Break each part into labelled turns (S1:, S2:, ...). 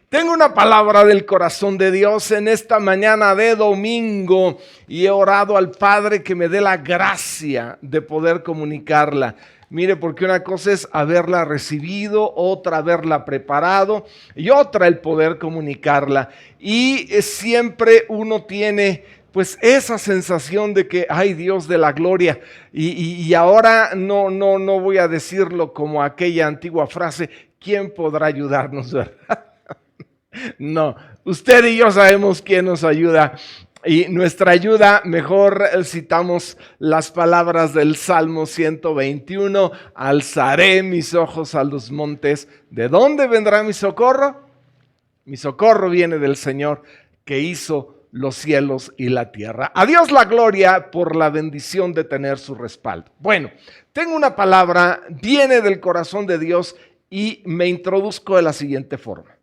S1: Tengo una palabra del corazón de Dios en esta mañana de domingo y he orado al Padre que me dé la gracia de poder comunicarla. Mire, porque una cosa es haberla recibido, otra haberla preparado y otra el poder comunicarla. Y siempre uno tiene pues esa sensación de que, ay, Dios de la gloria, y ahora no voy a decirlo como aquella antigua frase, ¿quién podrá ayudarnos, verdad? No, usted y yo sabemos quién nos ayuda. Y nuestra ayuda, mejor citamos las palabras del Salmo 121, alzaré mis ojos a los montes. ¿De dónde vendrá mi socorro? Mi socorro viene del Señor que hizo los cielos y la tierra. A Dios la gloria por la bendición de tener su respaldo. Bueno, tengo una palabra, viene del corazón de Dios y me introduzco de la siguiente forma.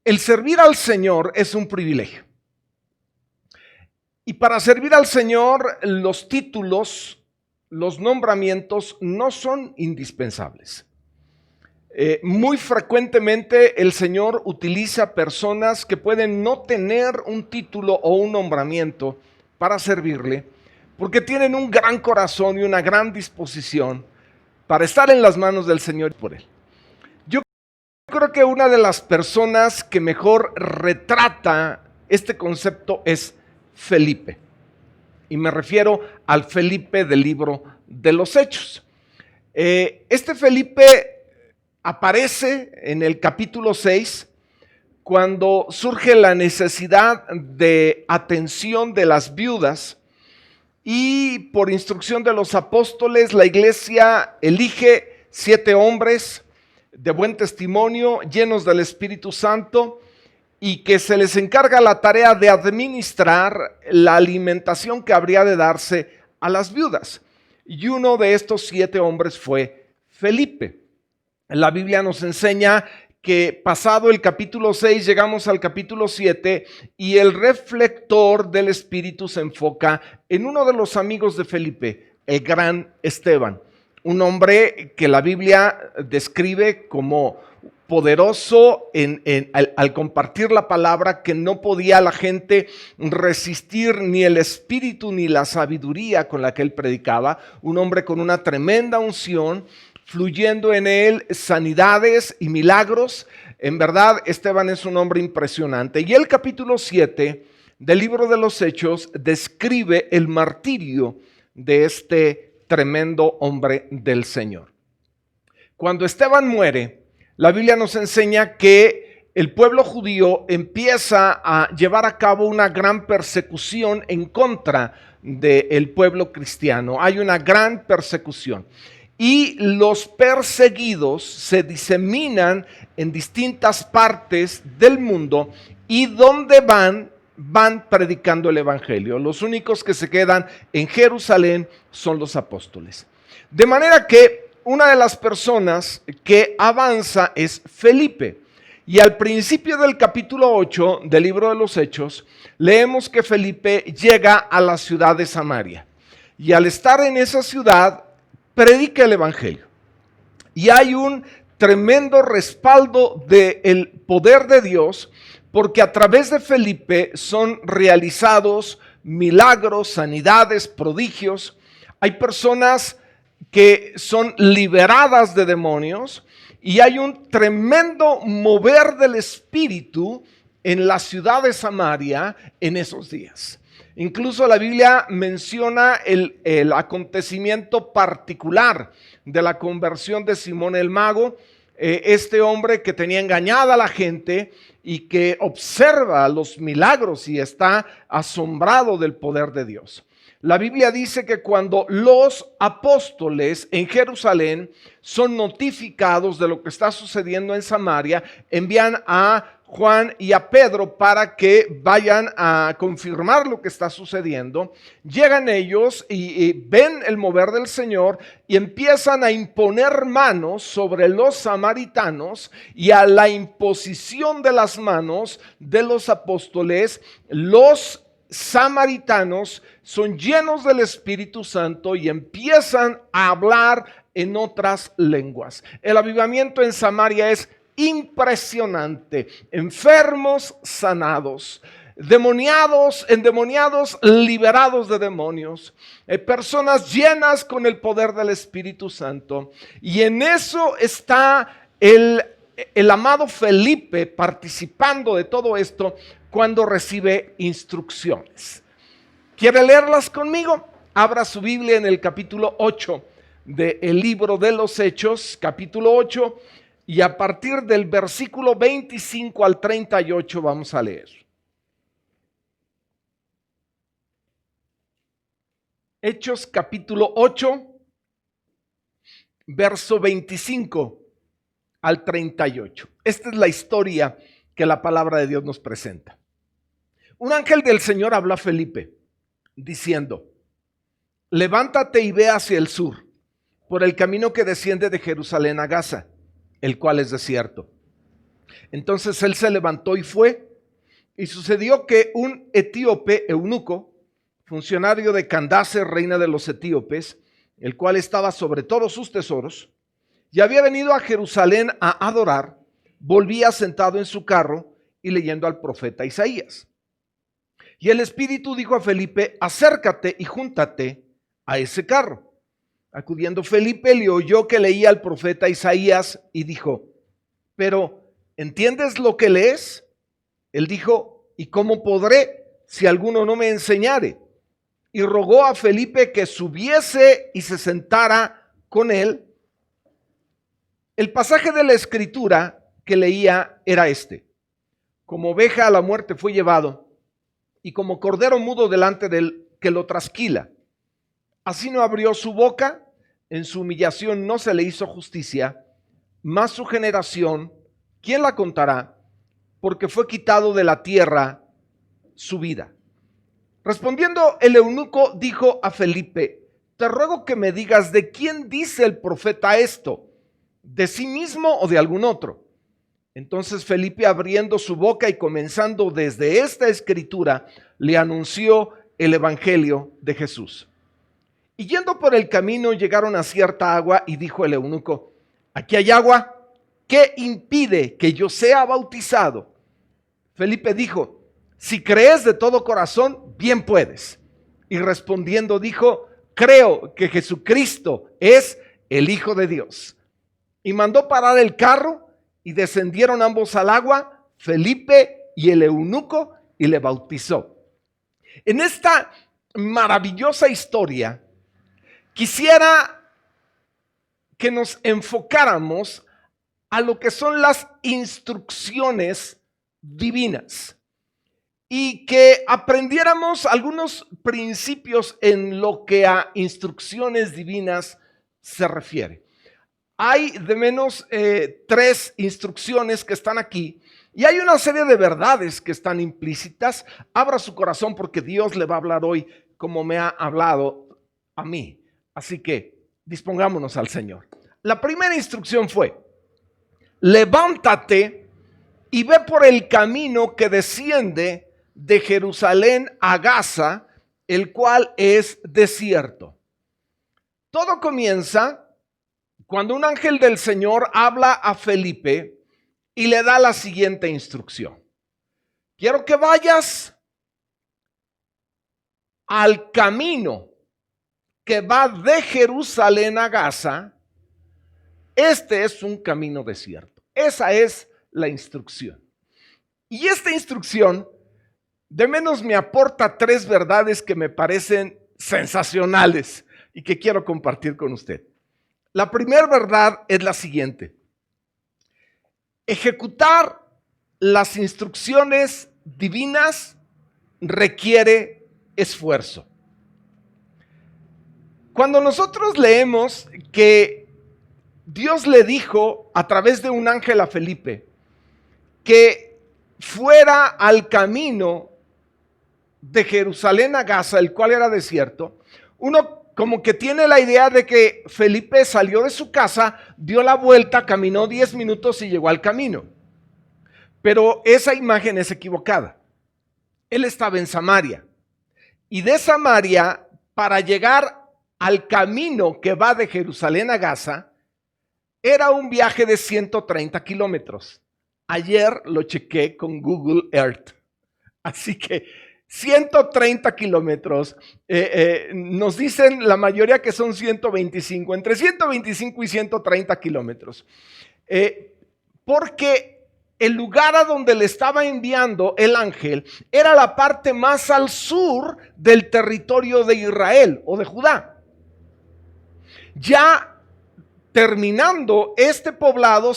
S1: El servir al Señor es un privilegio. Y para servir al Señor, los títulos, los nombramientos no son indispensables. Muy frecuentemente el Señor utiliza personas que pueden no tener un título o un nombramiento para servirle, porque tienen un gran corazón y una gran disposición para estar en las manos del Señor por Él. Yo creo que una de las personas que mejor retrata este concepto es Felipe. Y me refiero al Felipe del libro de los Hechos. Este Felipe aparece en el capítulo 6 cuando surge la necesidad de atención de las viudas y por instrucción de los apóstoles la iglesia elige 7 hombres de buen testimonio, llenos del Espíritu Santo, y que se les encarga la tarea de administrar la alimentación que habría de darse a las viudas. Y uno de estos 7 hombres fue Felipe. La Biblia nos enseña que pasado el capítulo 6 llegamos al capítulo 7 y el reflector del Espíritu se enfoca en uno de los amigos de Felipe, el gran Esteban. Un hombre que la Biblia describe como poderoso al compartir la palabra, que no podía la gente resistir ni el espíritu ni la sabiduría con la que él predicaba. Un hombre con una tremenda unción, fluyendo en él sanidades y milagros. En verdad, Esteban es un hombre impresionante. Y el capítulo 7 del libro de los Hechos describe el martirio de este tremendo hombre del Señor. Cuando Esteban muere, la Biblia nos enseña que el pueblo judío empieza a llevar a cabo una gran persecución en contra del pueblo cristiano. Hay una gran persecución. Y los perseguidos se diseminan en distintas partes del mundo y donde van predicando el evangelio. Los únicos que se quedan en Jerusalén son los apóstoles. De manera que una de las personas que avanza es Felipe. Y al principio del capítulo 8 del libro de los Hechos, leemos que Felipe llega a la ciudad de Samaria. Y al estar en esa ciudad, predica el evangelio. Y hay un tremendo respaldo del poder de Dios, porque a través de Felipe son realizados milagros, sanidades, prodigios. Hay personas que son liberadas de demonios y hay un tremendo mover del Espíritu en la ciudad de Samaria en esos días. Incluso la Biblia menciona el acontecimiento particular de la conversión de Simón el Mago, este hombre que tenía engañada a la gente y que observa los milagros y está asombrado del poder de Dios. La Biblia dice que cuando los apóstoles en Jerusalén son notificados de lo que está sucediendo en Samaria, envían a Juan y a Pedro para que vayan a confirmar lo que está sucediendo. Llegan ellos y ven el mover del Señor y empiezan a imponer manos sobre los samaritanos, y a la imposición de las manos de los apóstoles, los samaritanos son llenos del Espíritu Santo y empiezan a hablar en otras lenguas. El avivamiento en Samaria es impresionante. Enfermos sanados, endemoniados liberados de demonios, personas llenas con el poder del Espíritu Santo. Y en eso está el amado Felipe participando de todo esto cuando recibe instrucciones. ¿Quiere leerlas conmigo? Abra su Biblia en el capítulo 8 del libro de los Hechos, capítulo 8, y a partir del versículo 25 al 38 vamos a leer. Hechos capítulo 8, verso 25 al 38. Esta es la historia que la palabra de Dios nos presenta. Un ángel del Señor habló a Felipe, diciendo: levántate y ve hacia el sur, por el camino que desciende de Jerusalén a Gaza, el cual es desierto. Entonces él se levantó y fue, y sucedió que un etíope eunuco, funcionario de Candace, reina de los etíopes, el cual estaba sobre todos sus tesoros, y había venido a Jerusalén a adorar, volvía sentado en su carro y leyendo al profeta Isaías. Y el Espíritu dijo a Felipe: acércate y júntate a ese carro. Acudiendo Felipe, le oyó que leía al profeta Isaías y dijo: pero ¿entiendes lo que lees? Él dijo: ¿y cómo podré si alguno no me enseñare? Y rogó a Felipe que subiese y se sentara con él. El pasaje de la escritura que leía era este: como oveja a la muerte fue llevado, y como cordero mudo delante del que lo trasquila. Así no abrió su boca, en su humillación no se le hizo justicia, mas su generación, ¿quién la contará? Porque fue quitado de la tierra su vida. Respondiendo el eunuco dijo a Felipe: te ruego que me digas de quién dice el profeta esto, de sí mismo o de algún otro. Entonces Felipe, abriendo su boca y comenzando desde esta escritura, le anunció el evangelio de Jesús. Y yendo por el camino llegaron a cierta agua, y dijo el eunuco: aquí hay agua, ¿qué impide que yo sea bautizado? Felipe dijo: si crees de todo corazón, bien puedes. Y respondiendo dijo: creo que Jesucristo es el Hijo de Dios. Y mandó parar el carro, y descendieron ambos al agua, Felipe y el eunuco, y le bautizó. En esta maravillosa historia, quisiera que nos enfocáramos a lo que son las instrucciones divinas y que aprendiéramos algunos principios en lo que a instrucciones divinas se refiere. Hay de menos 3 instrucciones que están aquí y hay una serie de verdades que están implícitas. Abra su corazón porque Dios le va a hablar hoy como me ha hablado a mí. Así que dispongámonos al Señor. La primera instrucción fue: levántate y ve por el camino que desciende de Jerusalén a Gaza, el cual es desierto. Todo comienza cuando un ángel del Señor habla a Felipe y le da la siguiente instrucción: quiero que vayas al camino que va de Jerusalén a Gaza. Este es un camino desierto. Esa es la instrucción. Y esta instrucción de menos me aporta 3 verdades que me parecen sensacionales y que quiero compartir con usted. La primera verdad es la siguiente: ejecutar las instrucciones divinas requiere esfuerzo. Cuando nosotros leemos que Dios le dijo a través de un ángel a Felipe que fuera al camino de Jerusalén a Gaza, el cual era desierto, uno como que tiene la idea de que Felipe salió de su casa, dio la vuelta, caminó 10 minutos y llegó al camino. Pero esa imagen es equivocada. Él estaba en Samaria. Y de Samaria, para llegar al camino que va de Jerusalén a Gaza, Era un viaje de 130 kilómetros. Ayer lo chequé con Google Earth. Así que 130 kilómetros. Nos dicen la mayoría que son 125, entre 125 y 130 kilómetros. Porque el lugar a donde le estaba enviando el ángel era la parte más al sur del territorio de Israel o de Judá. Ya terminando este poblado,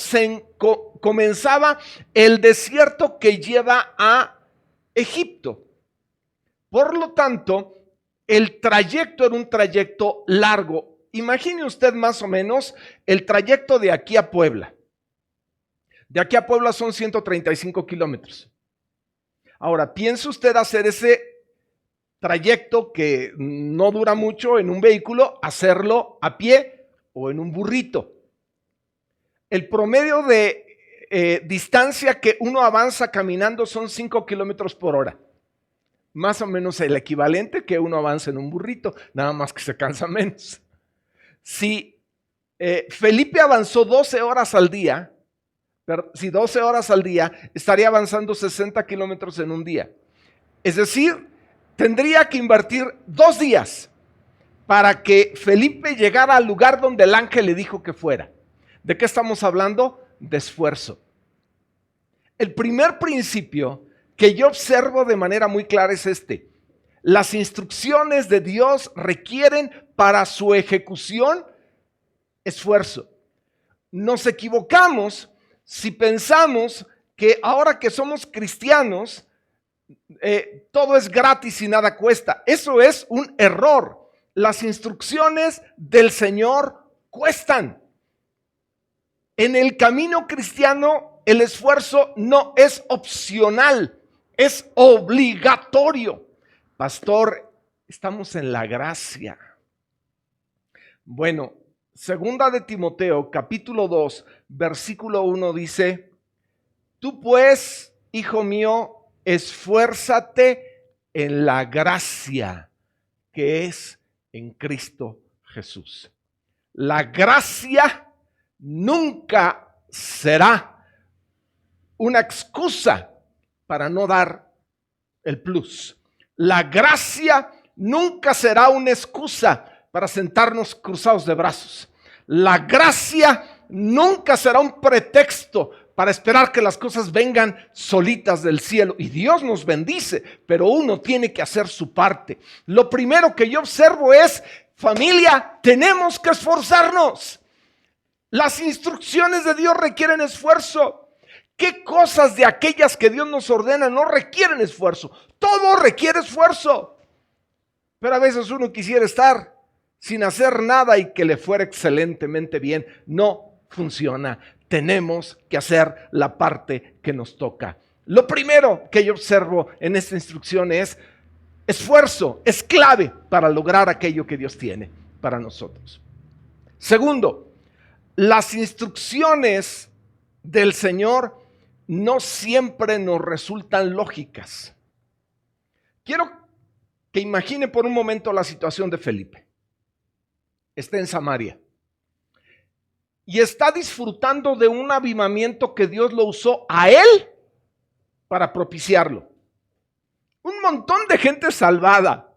S1: comenzaba el desierto que lleva a Egipto. Por lo tanto, el trayecto era un trayecto largo. Imagine usted más o menos el trayecto de aquí a Puebla. De aquí a Puebla son 135 kilómetros. Ahora, piense usted hacer ese trayecto que no dura mucho en un vehículo, hacerlo a pie o en un burrito. El promedio de distancia que uno avanza caminando son 5 kilómetros por hora. Más o menos el equivalente que uno avanza en un burrito, nada más que se cansa menos. Si Felipe avanzó 12 horas al día, estaría avanzando 60 kilómetros en un día. Es decir, tendría que invertir 2 días para que Felipe llegara al lugar donde el ángel le dijo que fuera. ¿De qué estamos hablando? De esfuerzo. El primer principio que yo observo de manera muy clara es este: las instrucciones de Dios requieren para su ejecución esfuerzo. Nos equivocamos si pensamos que ahora que somos cristianos todo es gratis y nada cuesta. Eso es un error. Las instrucciones del Señor cuestan. En el camino cristiano el esfuerzo no es opcional, es obligatorio. Pastor, estamos en la gracia. Bueno, segunda de Timoteo, capítulo 2, versículo 1 dice: tú pues, hijo mío, esfuérzate en la gracia que es en Cristo Jesús. La gracia nunca será una excusa para no dar el plus. La gracia nunca será una excusa para sentarnos cruzados de brazos. La gracia nunca será un pretexto para esperar que las cosas vengan solitas del cielo. Y Dios nos bendice, pero uno tiene que hacer su parte. Lo primero que yo observo es: familia, tenemos que esforzarnos. Las instrucciones de Dios requieren esfuerzo. ¿Qué cosas de aquellas que Dios nos ordena no requieren esfuerzo? Todo requiere esfuerzo. Pero a veces uno quisiera estar sin hacer nada y que le fuera excelentemente bien. No funciona. Tenemos que hacer la parte que nos toca. Lo primero que yo observo en esta instrucción es: esfuerzo es clave para lograr aquello que Dios tiene para nosotros. Segundo, las instrucciones del Señor no siempre nos resultan lógicas. Quiero que imagine por un momento la situación de Felipe. Está en Samaria y está disfrutando de un avivamiento que Dios lo usó a él para propiciarlo. Un montón de gente salvada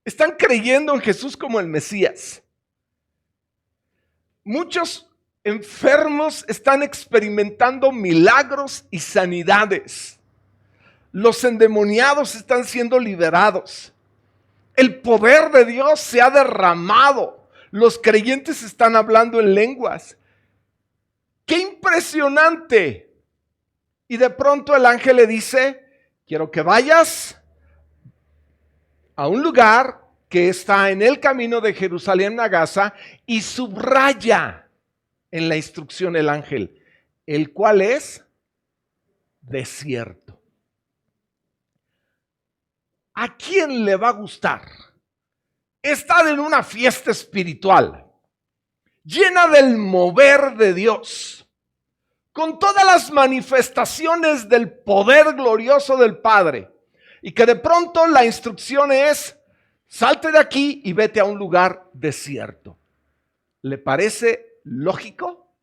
S1: están creyendo en Jesús como el Mesías. Muchos enfermos están experimentando milagros y sanidades. Los endemoniados están siendo liberados. El poder de Dios se ha derramado. Los creyentes están hablando en lenguas. ¡Qué impresionante! Y de pronto el ángel le dice: quiero que vayas a un lugar que está en el camino de Jerusalén a Gaza, y subraya en la instrucción el ángel, el cual es desierto. ¿A quién le va a gustar estar en una fiesta espiritual llena del mover de Dios, con todas las manifestaciones del poder glorioso del Padre, y que de pronto la instrucción es: salte de aquí y vete a un lugar desierto? ¿Le parece lógico?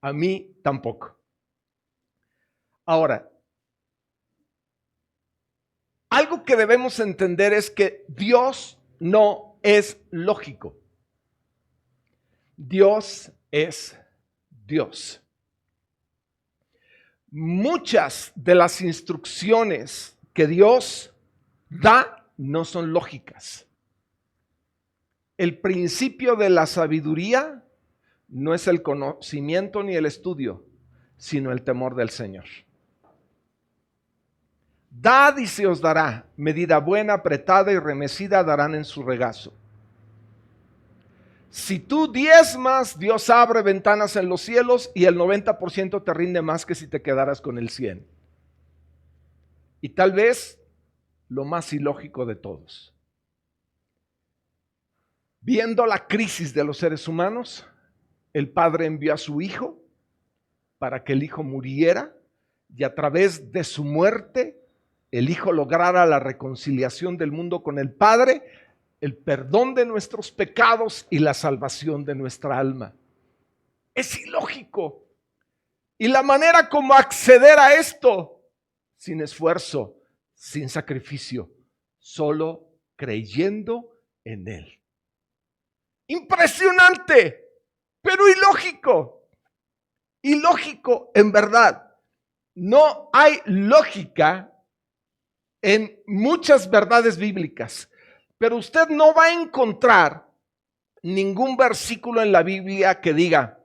S1: A mí tampoco. Ahora, algo que debemos entender es que Dios no es lógico. Dios es Dios. Muchas de las instrucciones que Dios da no son lógicas. El principio de la sabiduría no es el conocimiento ni el estudio, sino el temor del Señor. Dad y se os dará, medida buena, apretada y remecida darán en su regazo. Si tú diezmas, Dios abre ventanas en los cielos y el 90% te rinde más que si te quedaras con el 100%. Y tal vez lo más ilógico de todos. Viendo la crisis de los seres humanos, el Padre envió a su Hijo para que el Hijo muriera y a través de su muerte el Hijo lograra la reconciliación del mundo con el Padre, el perdón de nuestros pecados y la salvación de nuestra alma. Es ilógico. Y la manera como acceder a esto, sin esfuerzo, sin sacrificio, solo creyendo en Él. Impresionante, pero ilógico. Ilógico en verdad. No hay lógica en muchas verdades bíblicas, pero usted no va a encontrar ningún versículo en la Biblia que diga,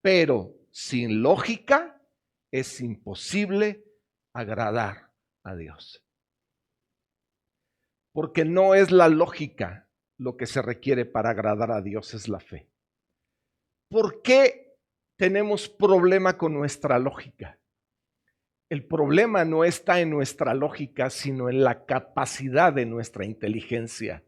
S1: pero sin lógica es imposible agradar a Dios. Porque no es la lógica lo que se requiere para agradar a Dios, es la fe. ¿Por qué tenemos problema con nuestra lógica? El problema no está en nuestra lógica, sino en la capacidad de nuestra inteligencia.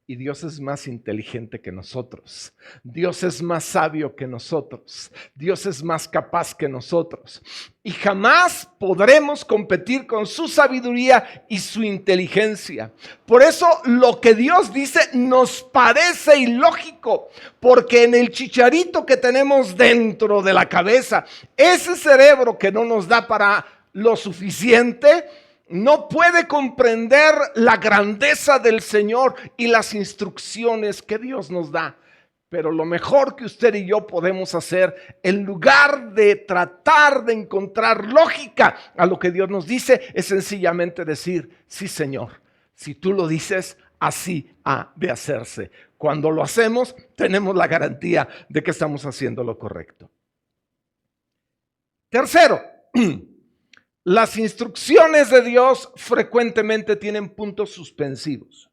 S1: Y Dios es más inteligente que nosotros. Dios es más sabio que nosotros. Dios es más capaz que nosotros. Y jamás podremos competir con su sabiduría y su inteligencia. Por eso lo que Dios dice nos parece ilógico. Porque en el chicharito que tenemos dentro de la cabeza, ese cerebro que no nos da para lo suficiente, no puede comprender la grandeza del Señor y las instrucciones que Dios nos da. Pero lo mejor que usted y yo podemos hacer, en lugar de tratar de encontrar lógica a lo que Dios nos dice, es sencillamente decir, sí, Señor, si tú lo dices, así ha de hacerse. Cuando lo hacemos, tenemos la garantía de que estamos haciendo lo correcto. Tercero, las instrucciones de Dios frecuentemente tienen puntos suspensivos.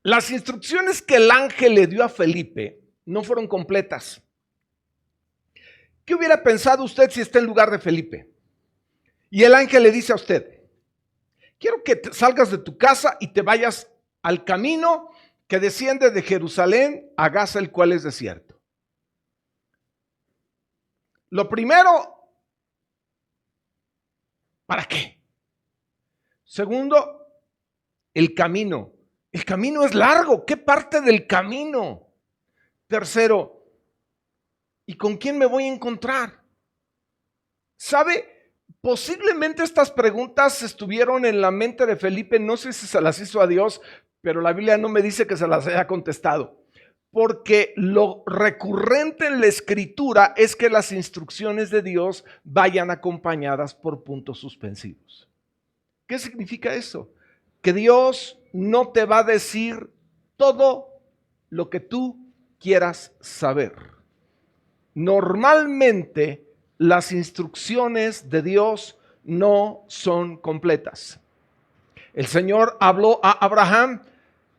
S1: Las instrucciones que el ángel le dio a Felipe no fueron completas. ¿Qué hubiera pensado usted si está en lugar de Felipe? Y el ángel le dice a usted, quiero que salgas de tu casa y te vayas al camino que desciende de Jerusalén a Gaza, el cual es desierto. Lo primero, ¿para qué? Segundo, el camino. El camino es largo. ¿Qué parte del camino? Tercero, ¿y con quién me voy a encontrar? ¿Sabe? Posiblemente estas preguntas estuvieron en la mente de Felipe. No sé si se las hizo a Dios, pero la Biblia no me dice que se las haya contestado. Porque lo recurrente en la escritura es que las instrucciones de Dios vayan acompañadas por puntos suspensivos. ¿Qué significa eso? Que Dios no te va a decir todo lo que tú quieras saber. Normalmente las instrucciones de Dios no son completas. El Señor habló a Abraham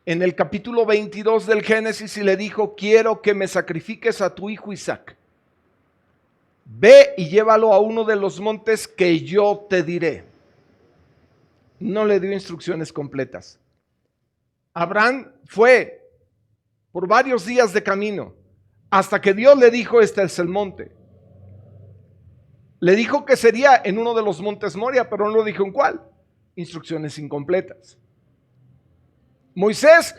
S1: en el capítulo 22 del Génesis y le dijo, quiero que me sacrifiques a tu hijo Isaac. Ve y llévalo a uno de los montes que yo te diré. No le dio instrucciones completas. Abraham fue por varios días de camino hasta que Dios le dijo, este es el monte. Le dijo que sería en uno de los montes Moria, pero no dijo en cuál. Instrucciones incompletas. Moisés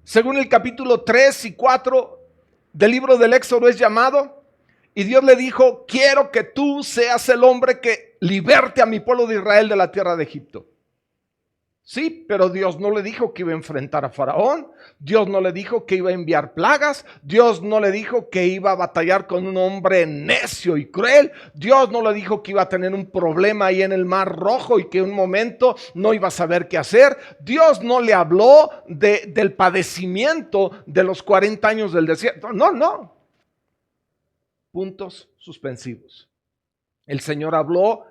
S1: según el capítulo 3 y 4 del libro del Éxodo, es llamado. Y Dios le dijo: quiero que tú seas el hombre que liberte a mi pueblo de Israel de la tierra de Egipto. Sí, pero Dios no le dijo que iba a enfrentar a Faraón. Dios no le dijo que iba a enviar plagas. Dios no le dijo que iba a batallar con un hombre necio y cruel. Dios no le dijo que iba a tener un problema ahí en el Mar Rojo y que en un momento no iba a saber qué hacer. Dios no le habló del padecimiento de los 40 años del desierto. No. Puntos suspensivos. El Señor habló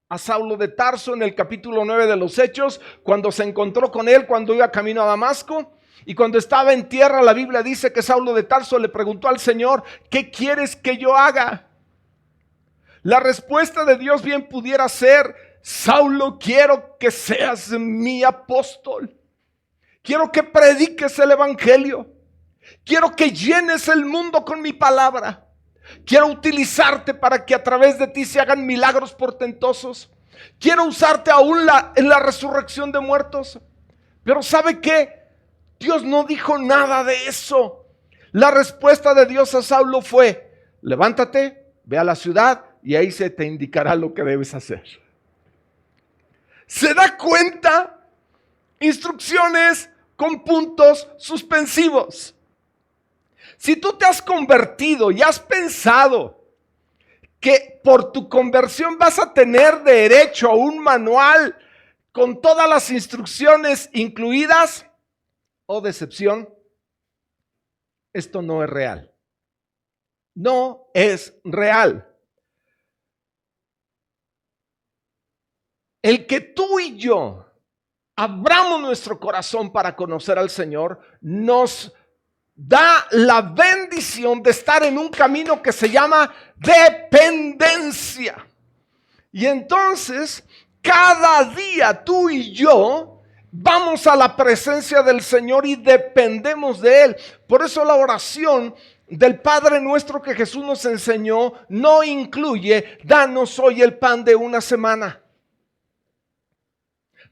S1: a Saulo de Tarso en el capítulo 9 de los Hechos, cuando se encontró con él cuando iba camino a Damasco. Y cuando estaba en tierra, la Biblia dice que Saulo de Tarso le preguntó al Señor: ¿qué quieres que yo haga? La respuesta de Dios bien pudiera ser: Saulo, quiero que seas mi apóstol. Quiero que prediques el evangelio. Quiero que llenes el mundo con mi palabra. Quiero utilizarte para que a través de ti se hagan milagros portentosos. Quiero usarte aún en la resurrección de muertos. Pero ¿sabe qué? Dios no dijo nada de eso. La respuesta de Dios a Saulo fue: levántate, ve a la ciudad y ahí se te indicará lo que debes hacer. ¿Se da cuenta? Instrucciones con puntos suspensivos. Si tú te has convertido y has pensado que por tu conversión vas a tener derecho a un manual con todas las instrucciones incluidas, oh decepción, esto no es real. No es real. El que tú y yo abramos nuestro corazón para conocer al Señor nos da la bendición de estar en un camino que se llama dependencia. Y entonces, cada día tú y yo vamos a la presencia del Señor y dependemos de Él. Por eso la oración del Padre Nuestro que Jesús nos enseñó no incluye: danos hoy el pan de una semana.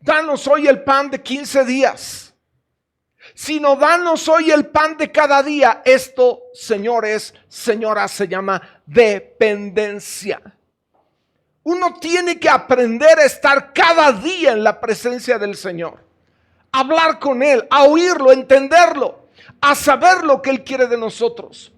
S1: Danos hoy el pan de 15 días. Sino danos hoy el pan de cada día. Esto, señores, señoras, se llama dependencia. Uno tiene que aprender a estar cada día en la presencia del Señor, a hablar con Él, a oírlo, a entenderlo, a saber lo que Él quiere de nosotros.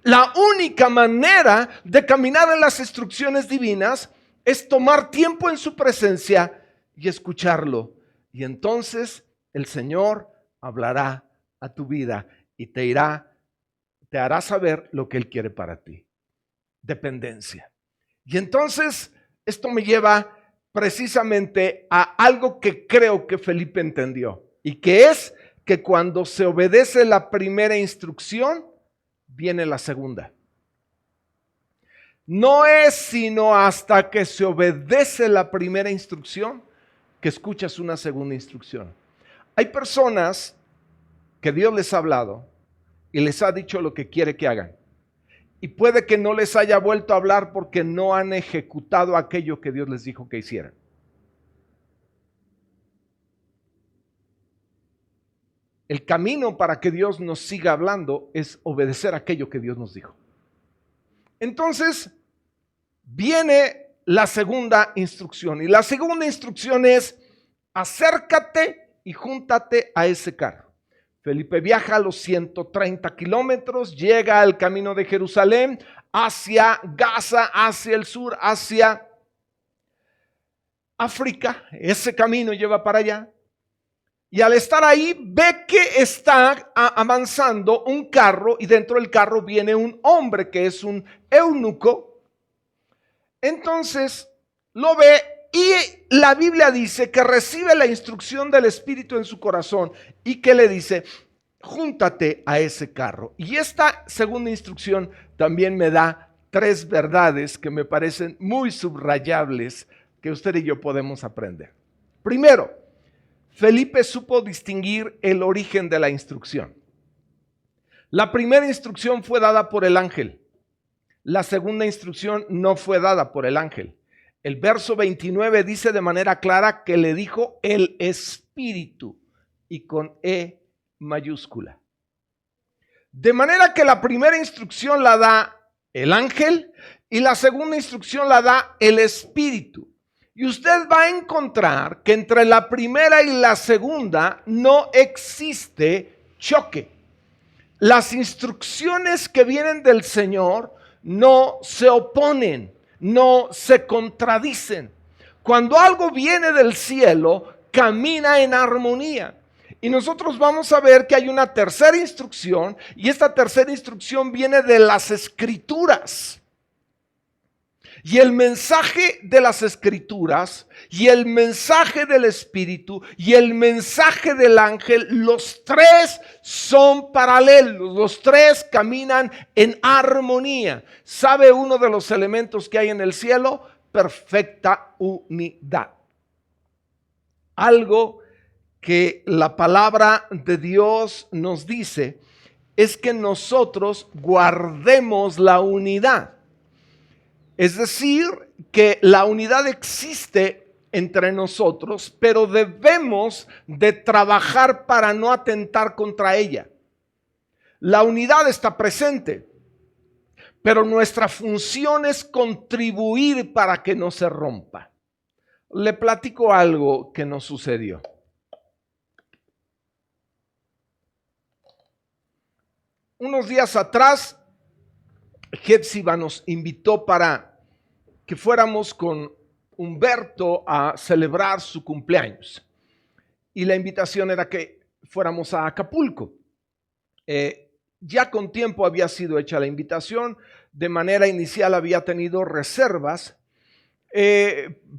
S1: La única manera de caminar en las instrucciones divinas es tomar tiempo en su presencia y escucharlo. Y entonces el Señor hablará a tu vida y te hará saber lo que Él quiere para ti. Dependencia. Y entonces esto me lleva precisamente a algo que creo que Felipe entendió, y que es que cuando se obedece la primera instrucción, viene la segunda. No es sino hasta que se obedece la primera instrucción que escuchas una segunda instrucción. Hay personas que Dios les ha hablado y les ha dicho lo que quiere que hagan. Y puede que no les haya vuelto a hablar porque no han ejecutado aquello que Dios les dijo que hicieran. El camino para que Dios nos siga hablando es obedecer aquello que Dios nos dijo. Entonces, viene la segunda instrucción. Y la segunda instrucción es: acércate y júntate a ese carro. Felipe viaja los 130 kilómetros, llega al camino de Jerusalén, hacia Gaza, hacia el sur, hacia África. Ese camino lleva para allá. Y al estar ahí, ve que está avanzando un carro y dentro del carro viene un hombre que es un eunuco. Entonces lo ve y la Biblia dice que recibe la instrucción del Espíritu en su corazón y que le dice: júntate a ese carro. Y esta segunda instrucción también me da 3 verdades que me parecen muy subrayables que usted y yo podemos aprender. Primero, Felipe supo distinguir el origen de la instrucción. La primera instrucción fue dada por el ángel. La segunda instrucción no fue dada por el ángel. El verso 29 dice de manera clara que le dijo el Espíritu, y con E mayúscula. De manera que la primera instrucción la da el ángel y la segunda instrucción la da el Espíritu. Y usted va a encontrar que entre la primera y la segunda no existe choque. Las instrucciones que vienen del Señor no se oponen, no se contradicen. Cuando algo viene del cielo, camina en armonía. Y nosotros vamos a ver que hay una tercera instrucción, y esta tercera instrucción viene de las Escrituras. Y el mensaje de las Escrituras, y el mensaje del Espíritu, y el mensaje del ángel, los tres son paralelos, los tres caminan en armonía. ¿Sabe uno de los elementos que hay en el cielo? Perfecta unidad. Algo que la palabra de Dios nos dice es que nosotros guardemos la unidad. Es decir, que la unidad existe entre nosotros, pero debemos de trabajar para no atentar contra ella. La unidad está presente, pero nuestra función es contribuir para que no se rompa. Le platico algo que nos sucedió. Unos días atrás, Hepsiba nos invitó para que fuéramos con Humberto a celebrar su cumpleaños. Y la invitación era que fuéramos a Acapulco. Ya con tiempo había sido hecha la invitación, de manera inicial había tenido reservas,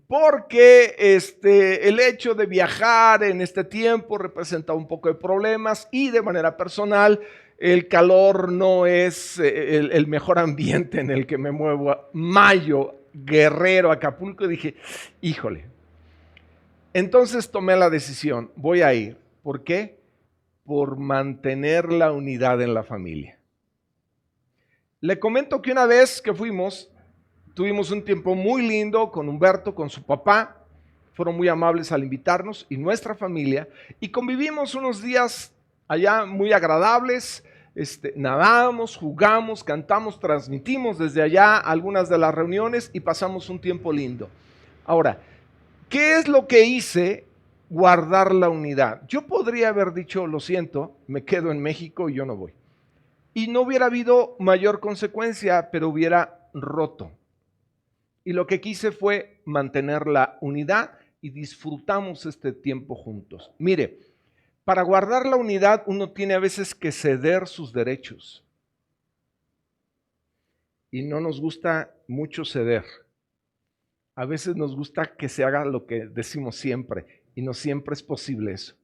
S1: porque el hecho de viajar en este tiempo representa un poco de problemas y de manera personal el calor no es el mejor ambiente en el que me muevo. Mayo, Guerrero, Acapulco, dije, híjole. Entonces tomé la decisión, voy a ir. ¿Por qué? Por mantener la unidad en la familia. Le comento que una vez que fuimos, tuvimos un tiempo muy lindo con Humberto, con su papá. Fueron muy amables al invitarnos y nuestra familia. Y convivimos unos días allá muy agradables. Nadamos, jugamos, cantamos, transmitimos desde allá algunas de las reuniones y pasamos un tiempo lindo. Ahora, ¿qué es lo que hice? Guardar la unidad. Yo podría haber dicho, lo siento, me quedo en México y yo no voy. Y no hubiera habido mayor consecuencia, pero hubiera roto. Y lo que quise fue mantener la unidad y disfrutamos este tiempo juntos. Mire, para guardar la unidad uno tiene a veces que ceder sus derechos. Y no nos gusta mucho ceder. A veces nos gusta que se haga lo que decimos siempre y no siempre es posible eso.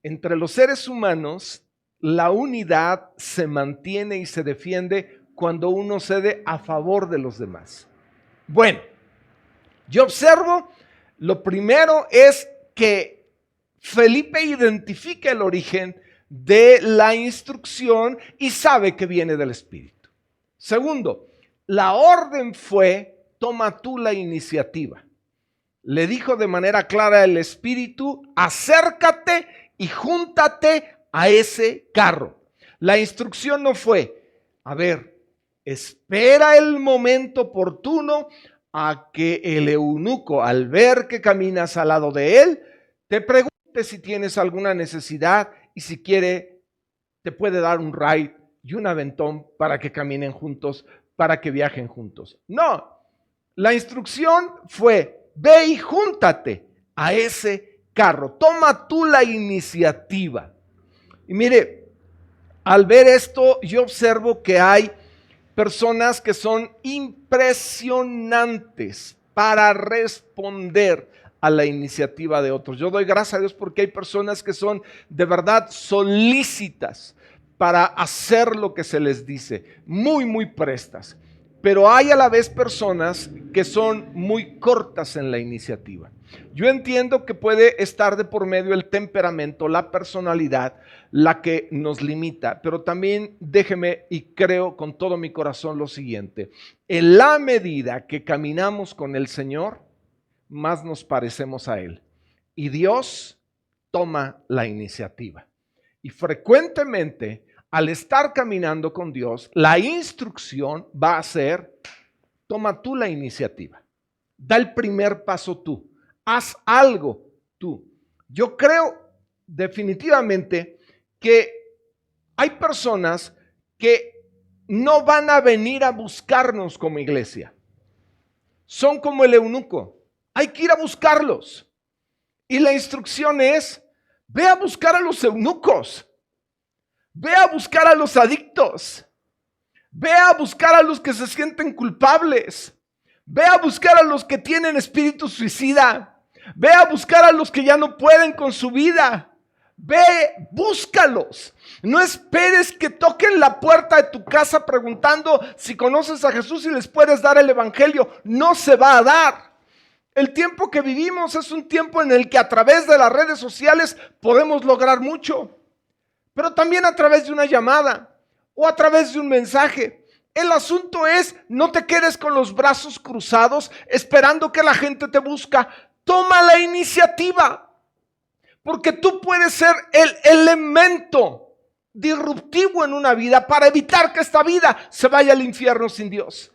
S1: Entre los seres humanos, la unidad se mantiene y se defiende cuando uno cede a favor de los demás. Bueno, yo observo, lo primero es que Felipe identifica el origen de la instrucción y sabe que viene del Espíritu. Segundo, la orden fue, toma tú la iniciativa. Le dijo de manera clara el Espíritu, acércate y júntate a ese carro. La instrucción no fue, a ver, espera el momento oportuno a que el eunuco, al ver que caminas al lado de él, te pregunte si tienes alguna necesidad y si quiere, te puede dar un ride y un aventón para que caminen juntos, para que viajen juntos. No, la instrucción fue, ve y júntate a ese carro, toma tú la iniciativa. Y mire, al ver esto, yo observo que hay personas que son impresionantes para responder a la iniciativa de otros. Yo doy gracias a Dios porque hay personas que son de verdad solícitas para hacer lo que se les dice, muy prestas. Pero hay a la vez personas que son muy cortas en la iniciativa. Yo entiendo que puede estar de por medio el temperamento, la personalidad, la que nos limita, pero también déjeme y creo con todo mi corazón lo siguiente: en la medida que caminamos con el Señor, más nos parecemos a Él. Y Dios toma la iniciativa. Y frecuentemente, al estar caminando con Dios, la instrucción va a ser: toma tú la iniciativa. Da el primer paso tú. Haz algo tú. Yo creo definitivamente que hay personas que no van a venir a buscarnos como iglesia. Son como el eunuco. Hay que ir a buscarlos. Y la instrucción es: ve a buscar a los eunucos. Ve a buscar a los adictos. Ve a buscar a los que se sienten culpables. Ve a buscar a los que tienen espíritu suicida. Ve a buscar a los que ya no pueden con su vida. Ve, búscalos. No esperes que toquen la puerta de tu casa preguntando si conoces a Jesús y les puedes dar el evangelio. No se va a dar. El tiempo que vivimos es un tiempo en el que a través de las redes sociales podemos lograr mucho, pero también a través de una llamada o a través de un mensaje. El asunto es: no te quedes con los brazos cruzados esperando que la gente te busque. Toma la iniciativa, porque tú puedes ser el elemento disruptivo en una vida para evitar que esta vida se vaya al infierno sin Dios.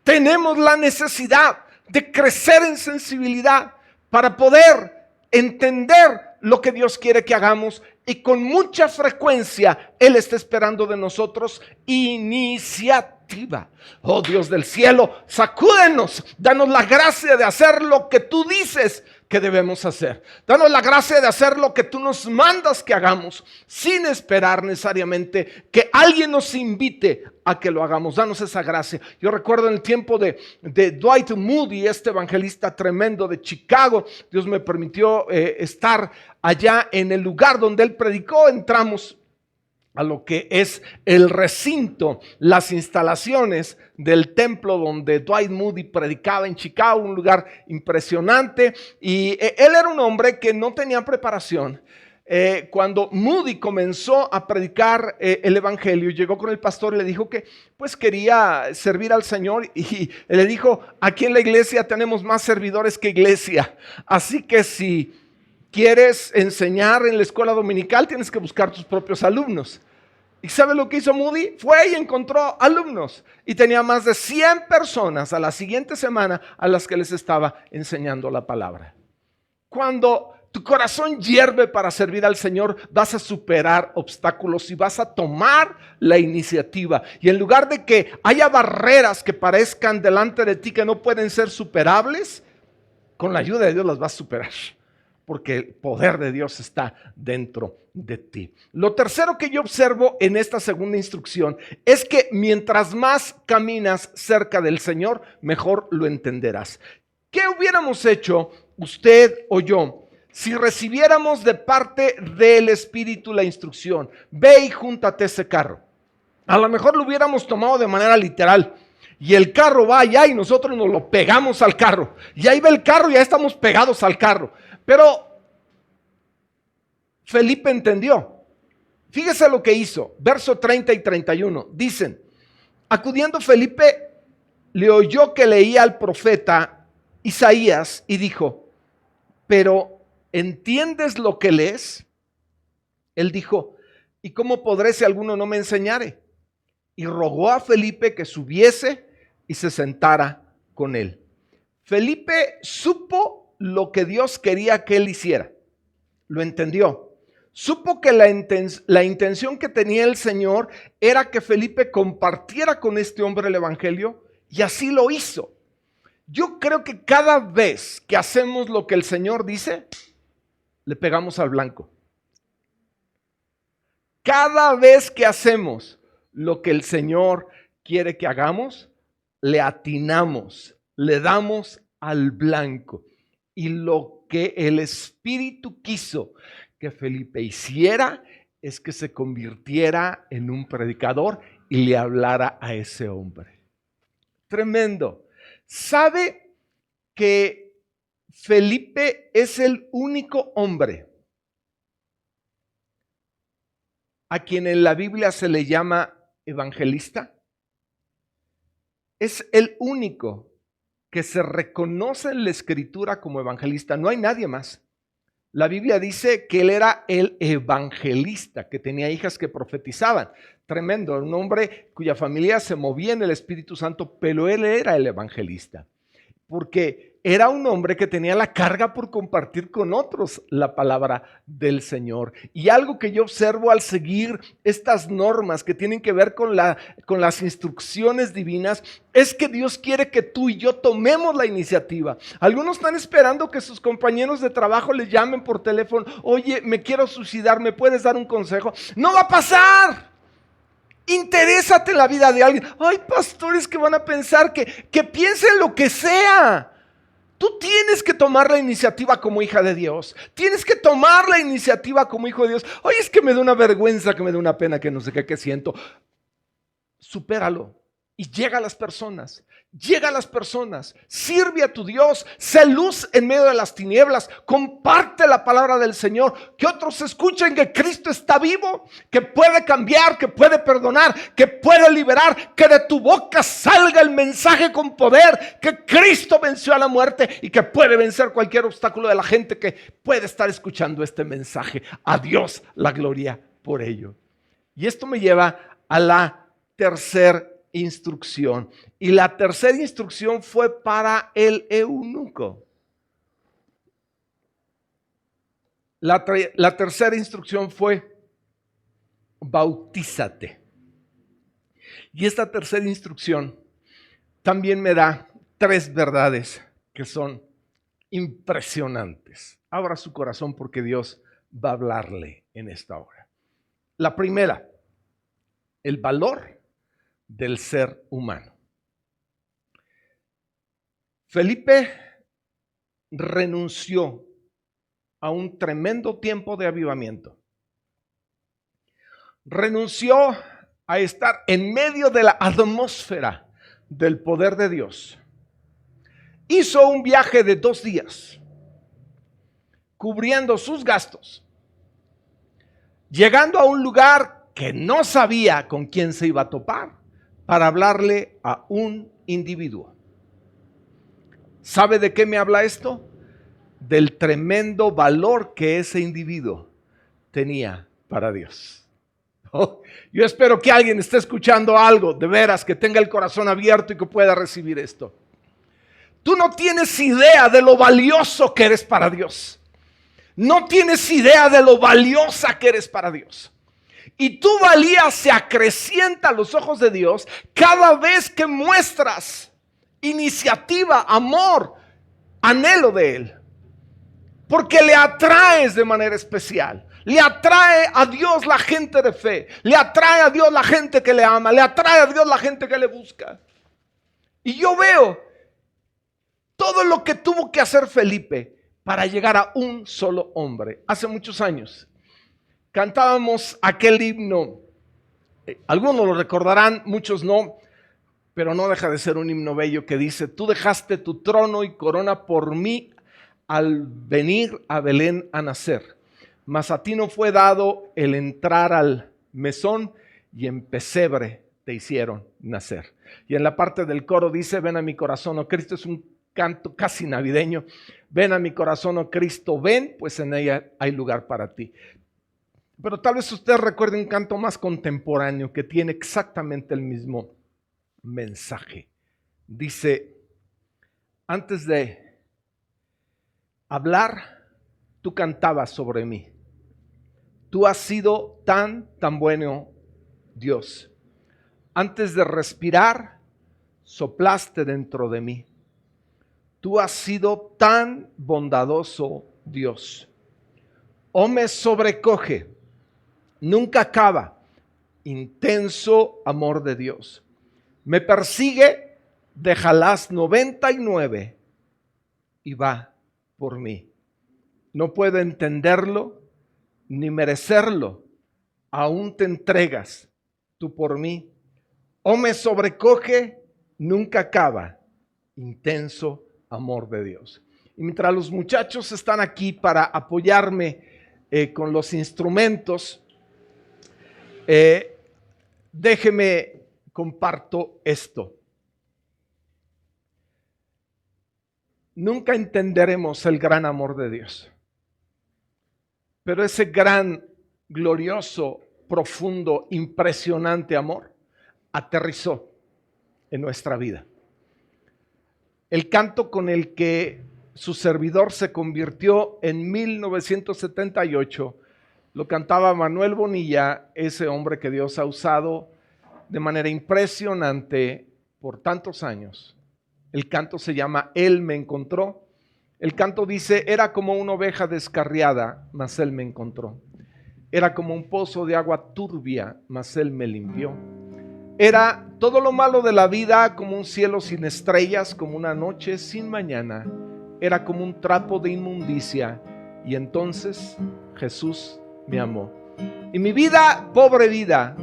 S1: Tenemos la necesidad de crecer en sensibilidad para poder entender lo que Dios quiere que hagamos, y con mucha frecuencia Él está esperando de nosotros iniciativa. Oh Dios del cielo, sacúdenos, danos la gracia de hacer lo que tú dices que debemos hacer. Danos la gracia de hacer lo que tú nos mandas que hagamos, sin esperar necesariamente que alguien nos invite a que lo hagamos. Danos esa gracia. Yo recuerdo en el tiempo de Dwight Moody, este evangelista tremendo de Chicago. Dios me permitió estar allá en el lugar donde él predicó. Entramos a lo que es el recinto, las instalaciones del templo donde Dwight Moody predicaba en Chicago, un lugar impresionante. Y él era un hombre que no tenía preparación. Cuando Moody comenzó a predicar el evangelio, llegó con el pastor y le dijo que pues quería servir al Señor, y le dijo: aquí en la iglesia tenemos más servidores que iglesia, así que si quieres enseñar en la escuela dominical, tienes que buscar tus propios alumnos. ¿Y sabe lo que hizo Moody? Fue y encontró alumnos, y tenía más de 100 personas a la siguiente semana a las que les estaba enseñando la palabra. Cuando tu corazón hierve para servir al Señor, vas a superar obstáculos y vas a tomar la iniciativa. Y en lugar de que haya barreras que parezcan delante de ti que no pueden ser superables, con la ayuda de Dios las vas a superar, porque el poder de Dios está dentro de ti. Lo tercero que yo observo en esta segunda instrucción es que mientras más caminas cerca del Señor, mejor lo entenderás. ¿Qué hubiéramos hecho usted o yo si recibiéramos de parte del Espíritu la instrucción: ve y júntate ese carro? A lo mejor lo hubiéramos tomado de manera literal. Y el carro va allá y nosotros nos lo pegamos al carro. Y ahí va el carro y ya estamos pegados al carro. Pero Felipe entendió. Fíjese lo que hizo. Verso 30 y 31. Dicen: acudiendo Felipe, le oyó que leía al profeta Isaías y dijo: pero ¿entiendes lo que lees? Él dijo: ¿y cómo podré si alguno no me enseñare? Y rogó a Felipe que subiese y se sentara con él. Felipe supo lo que Dios quería que él hiciera. Lo entendió. Supo que la intención que tenía el Señor era que Felipe compartiera con este hombre el evangelio, y así lo hizo. Yo creo que cada vez que hacemos lo que el Señor dice, le pegamos al blanco. Cada vez que hacemos lo que el Señor quiere que hagamos, le atinamos, le damos al blanco. Y lo que el Espíritu quiso que Felipe hiciera es que se convirtiera en un predicador y le hablara a ese hombre. Tremendo. ¿Sabe que Felipe es el único hombre a quien en la Biblia se le llama evangelista? Es el único que se reconoce en la Escritura como evangelista. No hay nadie más. La Biblia dice que él era el evangelista, que tenía hijas que profetizaban. Tremendo, un hombre cuya familia se movía en el Espíritu Santo, pero él era el evangelista. Porque era un hombre que tenía la carga por compartir con otros la palabra del Señor. Y algo que yo observo al seguir estas normas que tienen que ver con las instrucciones divinas es que Dios quiere que tú y yo tomemos la iniciativa. Algunos están esperando que sus compañeros de trabajo les llamen por teléfono: oye, me quiero suicidar, ¿me puedes dar un consejo? No va a pasar. Interésate en la vida de alguien. Hay pastores que van a pensar que piensen lo que sea. Tú tienes que tomar la iniciativa como hija de Dios. Tienes que tomar la iniciativa como hijo de Dios. Oye, es que me da una vergüenza, que me da una pena, que no sé qué siento. Supéralo y llega a las personas. Llega a las personas, sirve a tu Dios, sé luz en medio de las tinieblas, comparte la palabra del Señor, que otros escuchen que Cristo está vivo, que puede cambiar, que puede perdonar, que puede liberar, que de tu boca salga el mensaje con poder, que Cristo venció a la muerte y que puede vencer cualquier obstáculo de la gente que puede estar escuchando este mensaje. A Dios la gloria por ello. Y esto me lleva a la tercera instrucción. Y la tercera instrucción fue para el eunuco. La tercera instrucción fue: bautízate. Y esta tercera instrucción también me da 3 verdades que son impresionantes. Abra su corazón porque Dios va a hablarle en esta hora. La primera, el valor del ser humano. Felipe renunció a un tremendo tiempo de avivamiento. Renunció a estar en medio de la atmósfera del poder de Dios. Hizo un viaje de 2 días, cubriendo sus gastos, llegando a un lugar que no sabía con quién se iba a topar, para hablarle a un individuo. ¿Sabe de qué me habla esto? Del tremendo valor que ese individuo tenía para Dios. Oh, yo espero que alguien esté escuchando algo, de veras, que tenga el corazón abierto y que pueda recibir esto. Tú no tienes idea de lo valioso que eres para Dios. No tienes idea de lo valiosa que eres para Dios. Y tu valía se acrecienta a los ojos de Dios cada vez que muestras iniciativa, amor, anhelo de Él. Porque le atraes de manera especial. Le atrae a Dios la gente de fe. Le atrae a Dios la gente que le ama. Le atrae a Dios la gente que le busca. Y yo veo todo lo que tuvo que hacer Felipe para llegar a un solo hombre. Hace muchos años cantábamos aquel himno. Algunos lo recordarán, muchos no, pero no deja de ser un himno bello que dice: tú dejaste tu trono y corona por mí al venir a Belén a nacer, mas a ti no fue dado el entrar al mesón, y en pesebre te hicieron nacer. Y en la parte del coro dice: ven a mi corazón, oh Cristo. Es un canto casi navideño. Ven a mi corazón, oh Cristo, ven, pues en ella hay lugar para ti. Pero tal vez usted recuerde un canto más contemporáneo que tiene exactamente el mismo mensaje. Dice: antes de hablar, tú cantabas sobre mí. Tú has sido tan bueno, Dios. Antes de respirar, soplaste dentro de mí. Tú has sido tan bondadoso, Dios. Oh, me sobrecoge, nunca acaba, intenso amor de Dios. Me persigue, deja las 99 y va por mí. No puedo entenderlo ni merecerlo, aún te entregas tú por mí. Oh, me sobrecoge, nunca acaba, intenso amor de Dios. Y mientras los muchachos están aquí para apoyarme con los instrumentos, déjeme comparto esto. Nunca entenderemos el gran amor de Dios. Pero ese gran, glorioso, profundo, impresionante amor aterrizó en nuestra vida. El canto con el que su servidor se convirtió en 1978 lo cantaba Manuel Bonilla, ese hombre que Dios ha usado de manera impresionante por tantos años. El canto se llama Él me encontró. El canto dice: era como una oveja descarriada, mas Él me encontró. Era como un pozo de agua turbia, mas Él me limpió. Era todo lo malo de la vida, como un cielo sin estrellas, como una noche sin mañana. Era como un trapo de inmundicia, y entonces Jesús me amó. Y mi vida, pobre vida,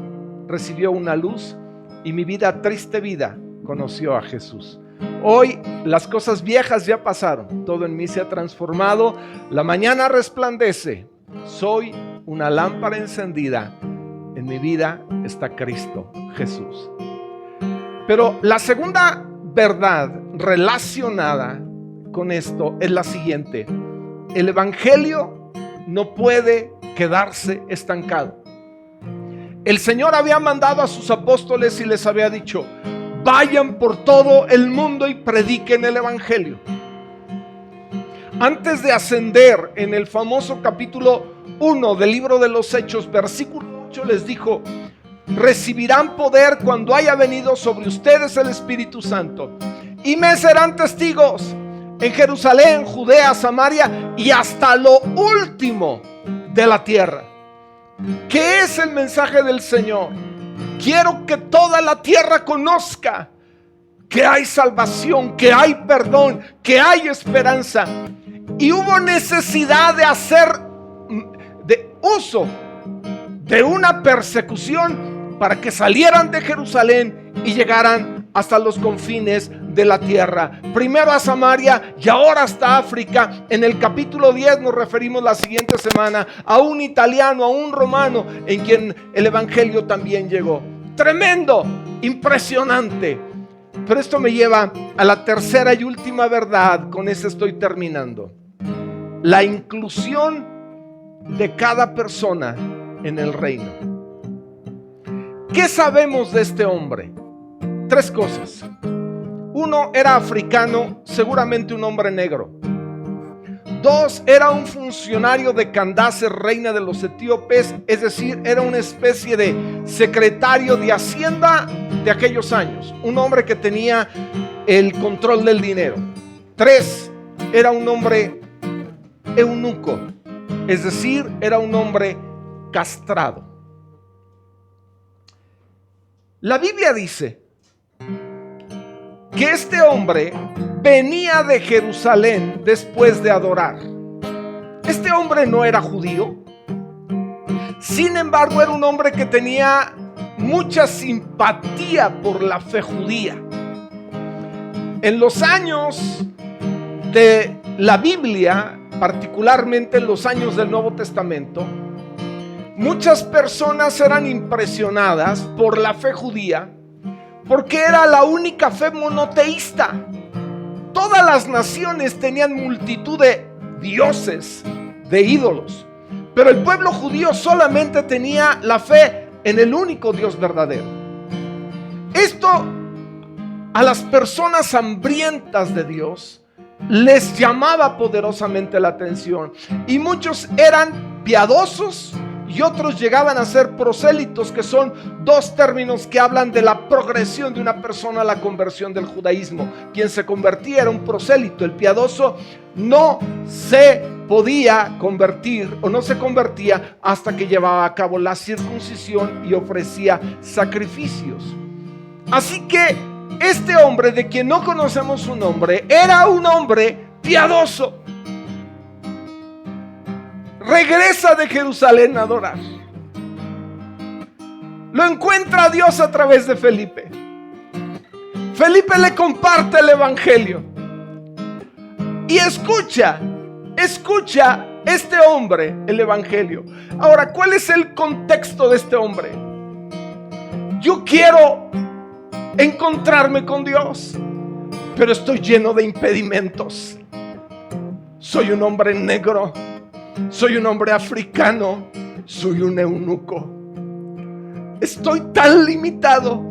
S1: recibió una luz, y mi vida, triste vida, conoció a Jesús. Hoy las cosas viejas ya pasaron, todo en mí se ha transformado, la mañana resplandece, soy una lámpara encendida, en mi vida está Cristo Jesús. Pero la segunda verdad relacionada con esto es la siguiente: el evangelio no puede quedarse estancado. El Señor había mandado a sus apóstoles y les había dicho: vayan por todo el mundo y prediquen el evangelio. Antes de ascender, en el famoso capítulo 1 del libro de los Hechos, versículo 8, les dijo: recibirán poder cuando haya venido sobre ustedes el Espíritu Santo, y me serán testigos en Jerusalén, Judea, Samaria y hasta lo último de la tierra. ¿Qué es el mensaje del Señor? Quiero que toda la tierra conozca que hay salvación, que hay perdón, que hay esperanza. Y hubo necesidad de hacer de uso de una persecución para que salieran de Jerusalén y llegaran hasta los confines de la tierra. Primero a Samaria y ahora hasta África. En el capítulo 10 nos referimos la siguiente semana a un italiano, a un romano, en quien el evangelio también llegó. Tremendo, impresionante. Pero esto me lleva a la tercera y última verdad. Con eso estoy terminando. La inclusión de cada persona en el reino. ¿Qué sabemos de este hombre? Tres cosas. Uno, era africano, seguramente un hombre negro. Dos, era un funcionario de Candace, reina de los etíopes, es decir, era una especie de secretario de Hacienda de aquellos años, un hombre que tenía el control del dinero. Tres, era un hombre eunuco, es decir, era un hombre castrado. La Biblia dice que este hombre venía de Jerusalén después de adorar. Este hombre no era judío. Sin embargo, era un hombre que tenía mucha simpatía por la fe judía. En los años de la Biblia, particularmente en los años del Nuevo Testamento, muchas personas eran impresionadas por la fe judía porque era la única fe monoteísta. Todas las naciones tenían multitud de dioses, de ídolos, pero el pueblo judío solamente tenía la fe en el único Dios verdadero. Esto a las personas hambrientas de Dios les llamaba poderosamente la atención, y muchos eran piadosos y otros llegaban a ser prosélitos, que son dos términos que hablan de la progresión de una persona a la conversión del judaísmo. Quien se convertía era un prosélito. El piadoso no se podía convertir o no se convertía hasta que llevaba a cabo la circuncisión y ofrecía sacrificios. Así que este hombre, de quien no conocemos su nombre, era un hombre piadoso. Regresa de Jerusalén a adorar. Lo encuentra Dios a través de Felipe. Felipe le comparte el evangelio. Y escucha este hombre el evangelio. Ahora, ¿cuál es el contexto de este hombre? Yo quiero encontrarme con Dios, pero estoy lleno de impedimentos. Soy un hombre negro. soy un hombre africano, soy un eunuco. Estoy tan limitado.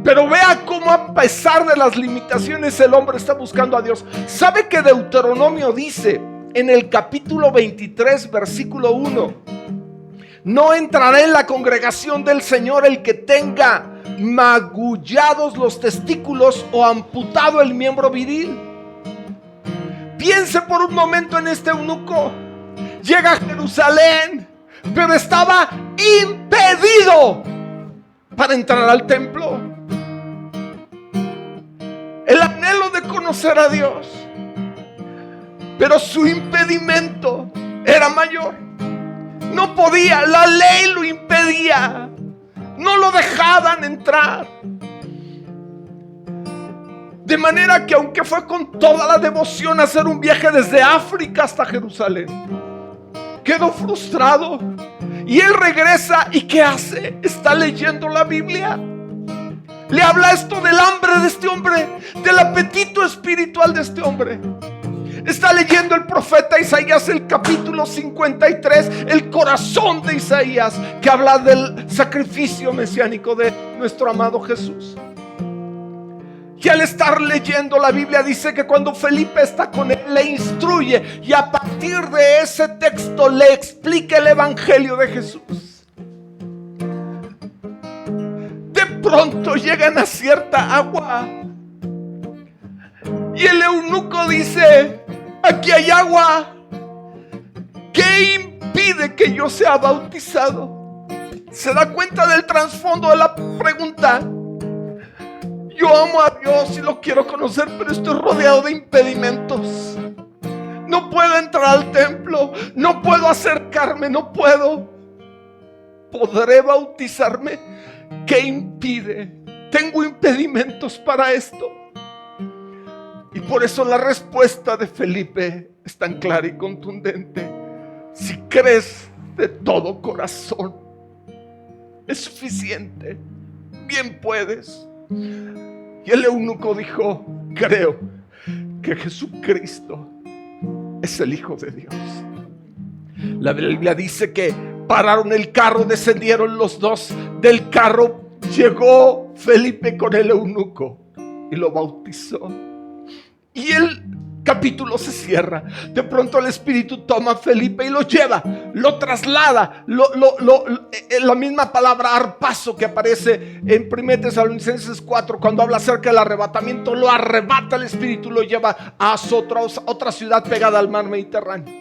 S1: Pero vea cómo a pesar de las limitaciones el hombre está buscando a Dios. ¿Sabe que Deuteronomio dice en el capítulo 23, versículo 1? No entrará en la congregación del Señor el que tenga magullados los testículos o amputado el miembro viril. Piense por un momento en este eunuco. Llega a Jerusalén, pero estaba impedido para entrar al templo. El anhelo de conocer a Dios, pero su impedimento era mayor. No podía, la ley lo impedía, no lo dejaban entrar. De manera que aunque fue con toda la devoción a hacer un viaje desde África hasta Jerusalén, quedó frustrado. Y él regresa, ¿y qué hace? Está leyendo la Biblia. Le habla esto del hambre de este hombre, del apetito espiritual de este hombre. Está leyendo el profeta Isaías, el capítulo 53, el corazón de Isaías, que habla del sacrificio mesiánico de nuestro amado Jesús. Y al estar leyendo la Biblia dice que cuando Felipe está con él, le instruye y a partir de ese texto le explica el evangelio de Jesús. De pronto llegan a cierta agua y el eunuco dice: aquí hay agua, ¿qué impide que yo sea bautizado? ¿Se da cuenta del trasfondo de la pregunta? Yo amo a Dios y lo quiero conocer, pero estoy rodeado de impedimentos. No puedo entrar al templo, no puedo acercarme, no puedo. ¿Podré bautizarme? ¿Qué impide? Tengo impedimentos para esto. Y por eso la respuesta de Felipe es tan clara y contundente. Si crees de todo corazón, es suficiente, bien puedes. Y el eunuco dijo: creo que Jesucristo es el Hijo de Dios. La Biblia dice que pararon el carro, descendieron los dos del carro, llegó Felipe con el eunuco y lo bautizó. Y el capítulo se cierra. De pronto el Espíritu toma a Felipe y lo lleva, lo traslada. La misma palabra arpazo que aparece en 1 Tesalonicenses 4, cuando habla acerca del arrebatamiento, lo arrebata el Espíritu, lo lleva a otra ciudad pegada al mar Mediterráneo,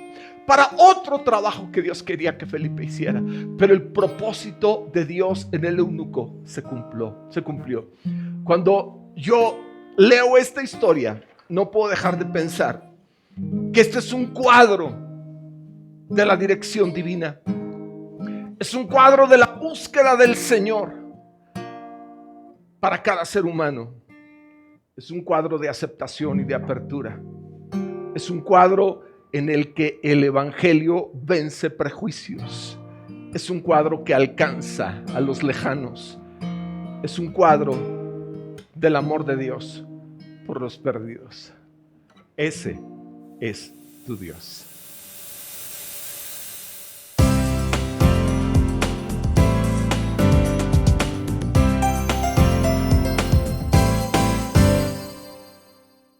S1: para otro trabajo que Dios quería que Felipe hiciera. Pero el propósito de Dios en el eunuco se cumplió. Cuando yo leo esta historia, no puedo dejar de pensar que este es un cuadro de la dirección divina. Es un cuadro de la búsqueda del Señor para cada ser humano. Es un cuadro de aceptación y de apertura. Es un cuadro en el que el evangelio vence prejuicios. Es un cuadro que alcanza a los lejanos. Es un cuadro del amor de Dios por los perdidos. Ese es tu Dios.